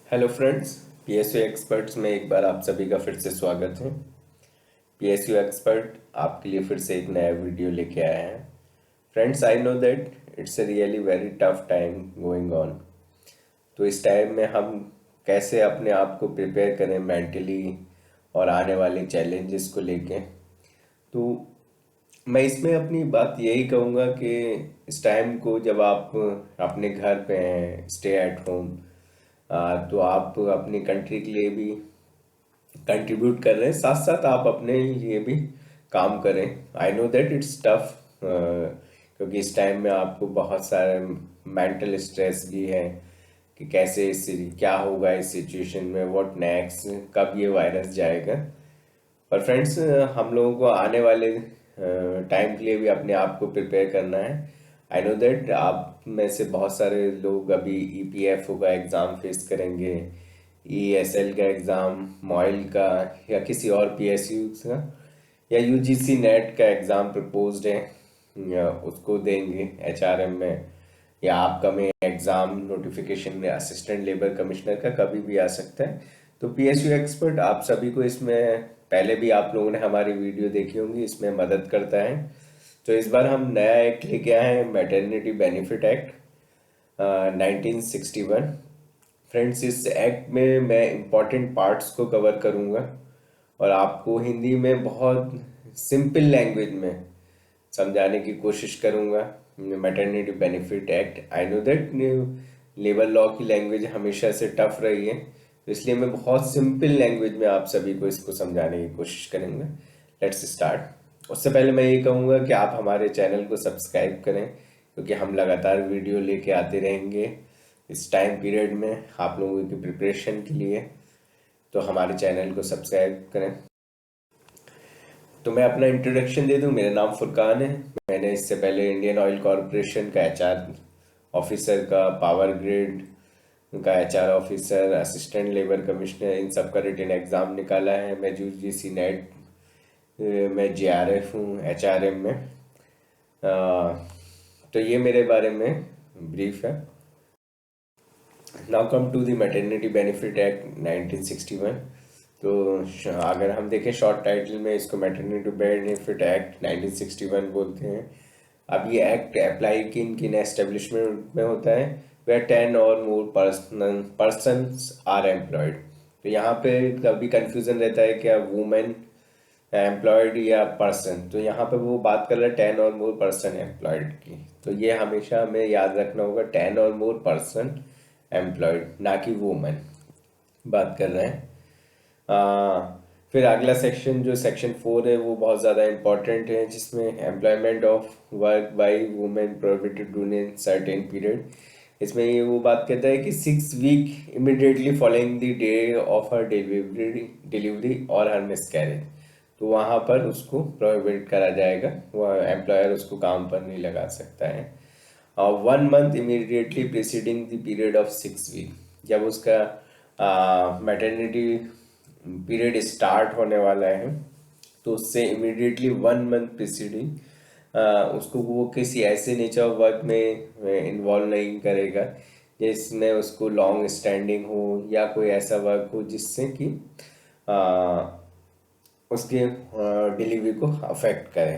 Hello friends, PSU experts में एक बार आप सभी का फिर से स्वागत है। पीएसयू एक्सपर्ट आपके लिए फिर से एक नया वीडियो लेके आया है। Friends, I know that it's a really very tough time going on. तो इस टाइम में हम कैसे अपने आप को प्रिपेयर करें मेंटली और आने वाले चैलेंजेस को लेके। तो मैं इसमें अपनी बात यही कहूँगा कि इस टाइम को जब आप अपने घर पे हैं, स्टे एट होम, तो आप अपनी कंट्री के लिए भी कंट्रीब्यूट कर रहे हैं, साथ साथ आप अपने लिए भी काम करें। I know that it's tough, क्योंकि इस टाइम में आपको बहुत सारे मेंटल स्ट्रेस भी है कि कैसे क्या होगा इस सिचुएशन में, व्हाट नेक्स्ट, कब ये वायरस जाएगा। पर फ्रेंड्स, हम लोगों को आने वाले टाइम के लिए भी अपने आप को प्रिपेयर करना है। आई नो दैट आप में से बहुत सारे लोग अभी ईपीएफओ का एग्ज़ाम फेस करेंगे, ईएसएल का एग्ज़ाम, मॉइल का, या किसी और पीएसयू का, या यूजीसी नेट का एग्ज़ाम प्रपोज्ड है, या उसको देंगे एचआरएम में, या आपका में एग्ज़ाम नोटिफिकेशन में असिस्टेंट लेबर कमिश्नर का कभी भी आ सकता है। तो पीएसयू एक्सपर्ट आप सभी को इसमें, पहले भी आप लोगों ने हमारी वीडियो देखी होंगी, इसमें मदद करता है। तो इस बार हम नया एक्ट लेके आए हैं, मैटरनिटी बेनिफिट एक्ट 1961। फ्रेंड्स, इस एक्ट में मैं इम्पॉर्टेंट पार्ट्स को कवर करूँगा और आपको हिंदी में बहुत सिंपल लैंग्वेज में समझाने की कोशिश करूँगा। Maternity benefit act, I know that labour law की लैंग्वेज हमेशा से टफ रही है, तो इसलिए मैं बहुत सिंपल लैंग्वेज में आप सभी को इसको समझाने की कोशिश करेंगे। Let's start. उससे पहले मैं ये कहूँगा कि आप हमारे चैनल को सब्सक्राइब करें, क्योंकि हम लगातार वीडियो लेके आते रहेंगे इस टाइम पीरियड में आप लोगों की प्रिपरेशन के लिए। तो हमारे चैनल को सब्सक्राइब करें। तो मैं अपना इंट्रोडक्शन दे दूं। मेरा नाम फुरकान है। मैंने इससे पहले इंडियन ऑयल कॉरपोरेशन का एचआर ऑफिसर का, पावर ग्रिड का HR officer, assistant labour commissioner, इन सब का रिटन एग्ज़ाम निकाला है। मैं यूजीसी नेट में जेआरएफ हूँ एचआरएम में। तो ये मेरे बारे में ब्रीफ है। Now come to the maternity benefit act 1961। तो अगर हम देखें शॉर्ट टाइटल में, इसको मैटरनिटी बेनिफिट एक्ट 1961 बोलते हैं। अब ये एक्ट अप्लाई किन किन एस्टेब्लिशमेंट में होता है, वेयर 10 और मोर पर्सन्स आर एम्प्लॉयड। तो यहाँ पे कभी कंफ्यूजन रहता है क्या वुमेन एम्प्लॉयड या पर्सन, तो यहाँ पे वो बात कर रहा है 10 और मोर पर्सन एम्प्लॉयड की। तो ये हमेशा हमें याद रखना होगा, 10 और मोर पर्सन एम्प्लॉयड, ना कि वुमेन बात कर रहे हैं। फिर अगला सेक्शन जो सेक्शन 4 है वो बहुत ज़्यादा इम्पोर्टेंट है, जिसमें employment of work by women prohibited during certain period. इसमें ये वो बात कहता है कि 6 week immediately following the day of her delivery और हर मिसकैरेज, तो वहाँ पर उसको प्रोहिबिट करा जाएगा, वह एम्प्लॉयर उसको काम पर नहीं लगा सकता है। 1 month immediately preceding the period of 6 week, जब उसका मैटरनिटी पीरियड स्टार्ट होने वाला है, तो उससे इमीडिएटली 1 मंथ प्रिसीडिंग उसको वो किसी ऐसे नेचर ऑफ वर्क में इन्वॉल्व नहीं करेगा जिसमें उसको लॉन्ग स्टैंडिंग हो, या कोई ऐसा वर्क हो जिससे कि उसके डिलीवरी को अफेक्ट करे।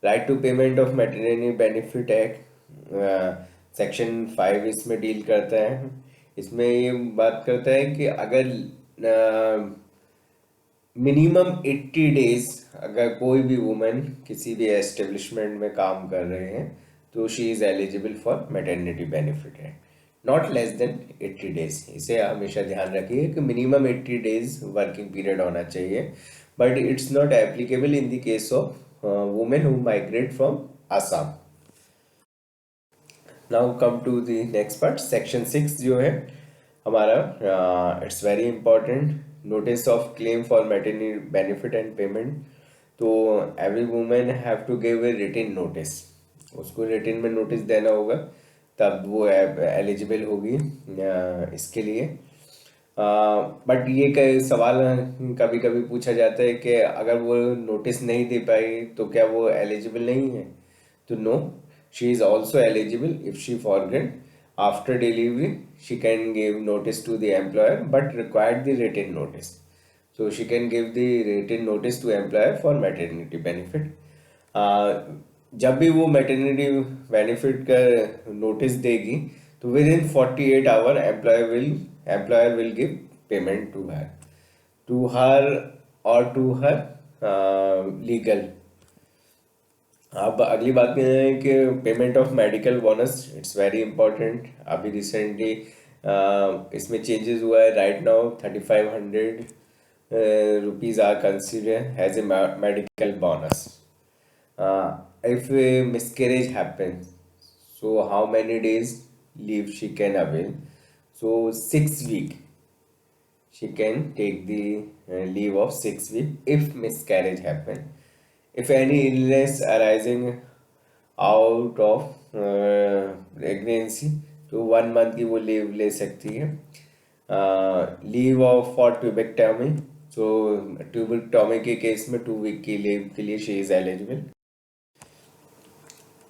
Right to payment of maternity benefit act section 5 इसमें डील करता है। इसमें ये बात करता है कि अगर मिनिमम 80 डेज अगर कोई भी वुमेन किसी भी एस्टेब्लिशमेंट में काम कर रहे हैं, तो she is eligible for maternity benefit है, नॉट लेस देन 80 डेज। इसे हमेशा ध्यान रखिए कि मिनिमम 80 डेज वर्किंग पीरियड होना चाहिए, but it's not applicable in the case of women who migrate from Assam. Now come to the next part, section 6 जो है हमारा, it's very important, notice of claim for maternity benefit and payment. तो every women have to give a written notice, उसको written में notice देना होगा, तब वो एलिजिबल होगी इसके लिए। बट ये सवाल कभी कभी पूछा जाता है कि अगर वो नोटिस नहीं दे पाई तो क्या वो एलिजिबल नहीं है। तो no, she is also eligible if she forget after delivery she can give notice to the employer but required the written notice. So she can give the written notice to employer for maternity benefit. जब भी वो maternity benefit का notice देगी तो within 48 hour employer will give payment to her और to her legal. अब अगली बात क्या है कि payment of medical bonus, it's very important. अभी रिसेंटली इसमें चेंजेस हुआ है. Right now 3500 rupees are consider as a medical bonus. If a miscarriage happens, so how many days leave she can avail? So 6 week she can take the leave of 6 week if miscarriage happen. If any illness arising out of pregnancy, तो 1 month की वो leave ले सकती है. Leave of for tubectomy, तो tubectomy के case में 2 week की लीव के लिए शी इज एलिजिबल.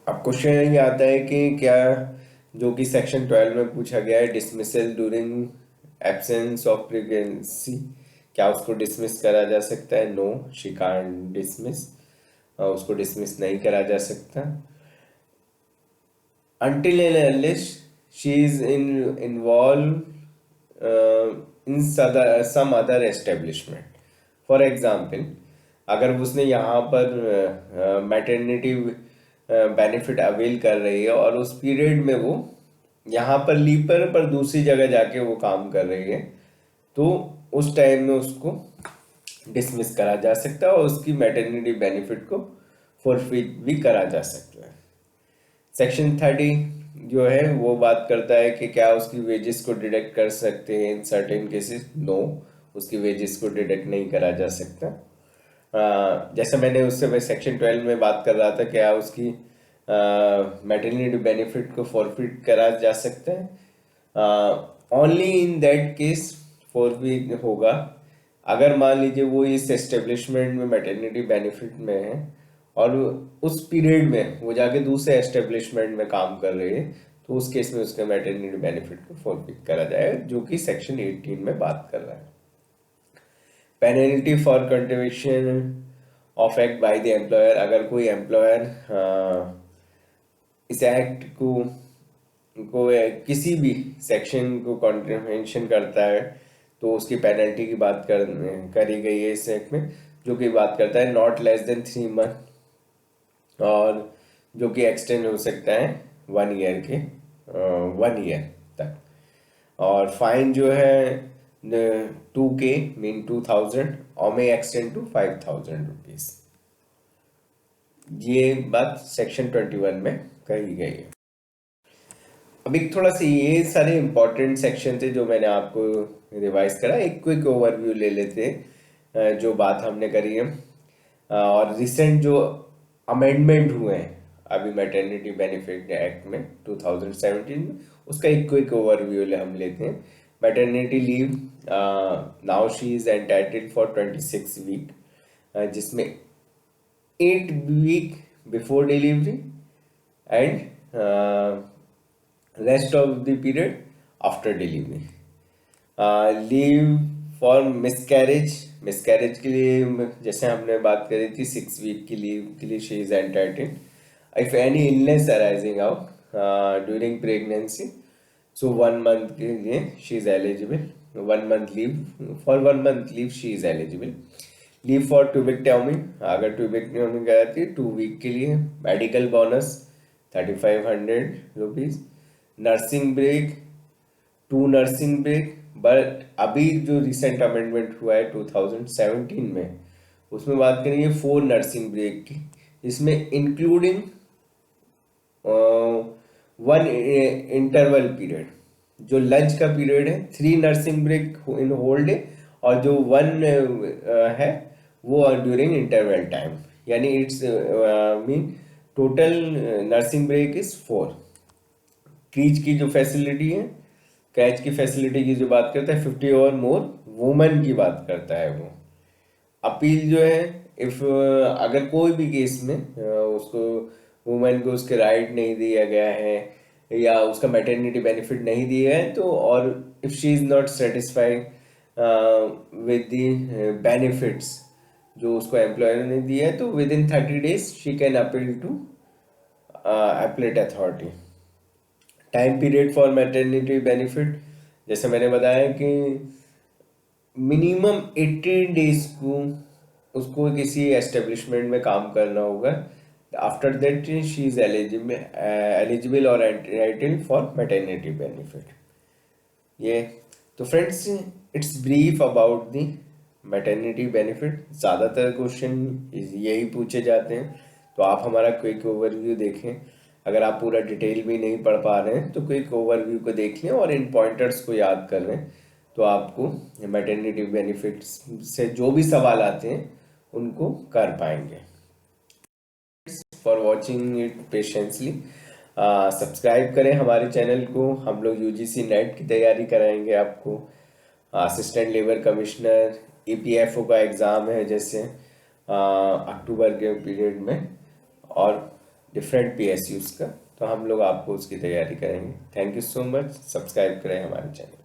अब क्वेश्चन ये आता है कि क्या जो कि सेक्शन 12 में पूछा गया है, dismissal during absence of pregnancy, क्या उसको डिसमिस करा जा सकता है? No, she can't dismiss. उसको डिसमिस नहीं करा जा सकता until and unless she is involved in some other establishment. For example, अगर उसने यहाँ पर मैटरनिटी बेनिफिट अवेल कर रही है और उस पीरियड में वो यहाँ पर लीव पर दूसरी जगह जाके वो काम कर रही है, तो उस टाइम में उसको डिसमिस करा जा सकता है और उसकी मैटरनिटी बेनिफिट को फॉरफिट भी करा जा सकता है. सेक्शन 30 जो है वो बात करता है कि क्या उसकी वेजेस को डिडक्ट कर सकते हैं इन सर्टेन केसेस. नो, उसकी वेजेस को डिडक्ट नहीं करा जा सकता. जैसा मैंने उससे सेक्शन 12 में बात कर रहा था, क्या उसकी मैटरनिटी बेनिफिट को फॉरफिट करा जा सकता है. Only in that case forfeit होगा अगर मान लीजिए वो इस एस्टेब्लिशमेंट में मैटरनिटी बेनिफिट में है और उस पीरियड में वो जाके दूसरे एस्टेब्लिशमेंट में काम कर रही है, तो उस केस में उसके मैटरनिटी बेनिफिट को फॉरफिट करा जाए, जो कि सेक्शन 18 में बात कर रहा है. Penalty for contribution of act by the employer, अगर कोई एम्प्लॉयर इस एक्ट को किसी भी सेक्शन को कॉन्ट्रीवेंशन करता है तो उसकी पेनल्टी की बात करी गई है इस एक्ट में, जो कि बात करता है नॉट लेस देन 3 month और जो कि एक्सटेंड हो सकता है 1 year तक. और फाइन जो है 2K मीन 2000 और में एक्सटेंड टू 5000 रुपीज. ये बात सेक्शन 21 में कही गई है. अभी थोड़ा सा ये सारे इंपॉर्टेंट सेक्शन थे जो मैंने आपको रिवाइज करा. एक क्विक ओवरव्यू ले लेते हैं जो बात हमने करी है और रिसेंट जो अमेंडमेंट हुए हैं अभी मैटरनिटी बेनिफिट एक्ट में 2017 में, उसका एक क्विक ओवरव्यू हम लेते हैं. Maternity leave now she is entitled for 26 week, जिसमें 8 week before delivery and rest of the period after delivery. Leave for miscarriage के लिए जैसे हमने बात करी थी 6 week की लीव के लिए she is entitled. If any illness arising out during pregnancy, so 1 month के लिए she is eligible. 1 month leave she is eligible. Leave for tubectomy, अगर ट्यूबेक्टॉमी कराती है 2 week के लिए. Medical bonus 3500 rupees. Nursing break 2 nursing break. But अभी जो recent amendment हुआ है 2017 में, उसमें बात करेंगे 4 नर्सिंग ब्रेक की, इसमें इंक्लूडिंग 1 इंटरवल पीरियड. जो लंच का पीरियड है 3 nursing break in whole day और जो 1 है वो ड्यूरिंग इंटरवल टाइम, यानी it's mean total nursing break is 4. Creche की जो फैसिलिटी है, कैच की फैसिलिटी की जो बात करता है 50 और मोर वुमेन की बात करता है वो. अपील जो है इफ अगर कोई भी केस में उसको वुमेन को उसके राइट नहीं दिया गया है या उसका मैटरनिटी बेनिफिट नहीं दिए हैं तो, और if she is not satisfied with the benefits जो उसको एम्प्लॉयर ने दिया है, तो within 30 days she can appeal to appellate authority. Time period for maternity benefit, जैसे मैंने बताया कि मिनिमम 18 days को उसको किसी एस्टेब्लिशमेंट में काम करना होगा। After that she is eligible और एंटाइटल्ड फॉर मैटरनिटी बेनिफिट। ये तो friends, it's brief about the maternity benefit. ज़्यादातर क्वेश्चन यही पूछे जाते हैं, तो आप हमारा क्विक ओवरव्यू देखें। अगर आप पूरा डिटेल भी नहीं पढ़ पा रहे हैं तो क्विक ओवरव्यू को देख लें और इन पॉइंटर्स को याद कर लें, तो आपको मैटरनिटी बेनिफिट्स से जो भी सवाल आते हैं उनको कर पाएंगे। For watching it patiently, subscribe करें हमारे चैनल को। हम लोग यूजीसी नेट की तैयारी कराएंगे आपको। असिस्टेंट लेबर कमिश्नर, ईपीएफओ का एग्ज़ाम है जैसे अक्टूबर के पीरियड में, और डिफरेंट पीएसयूज़ का, तो हम लोग आपको उसकी तैयारी करेंगे। Thank you so much. Subscribe करें हमारे चैनल।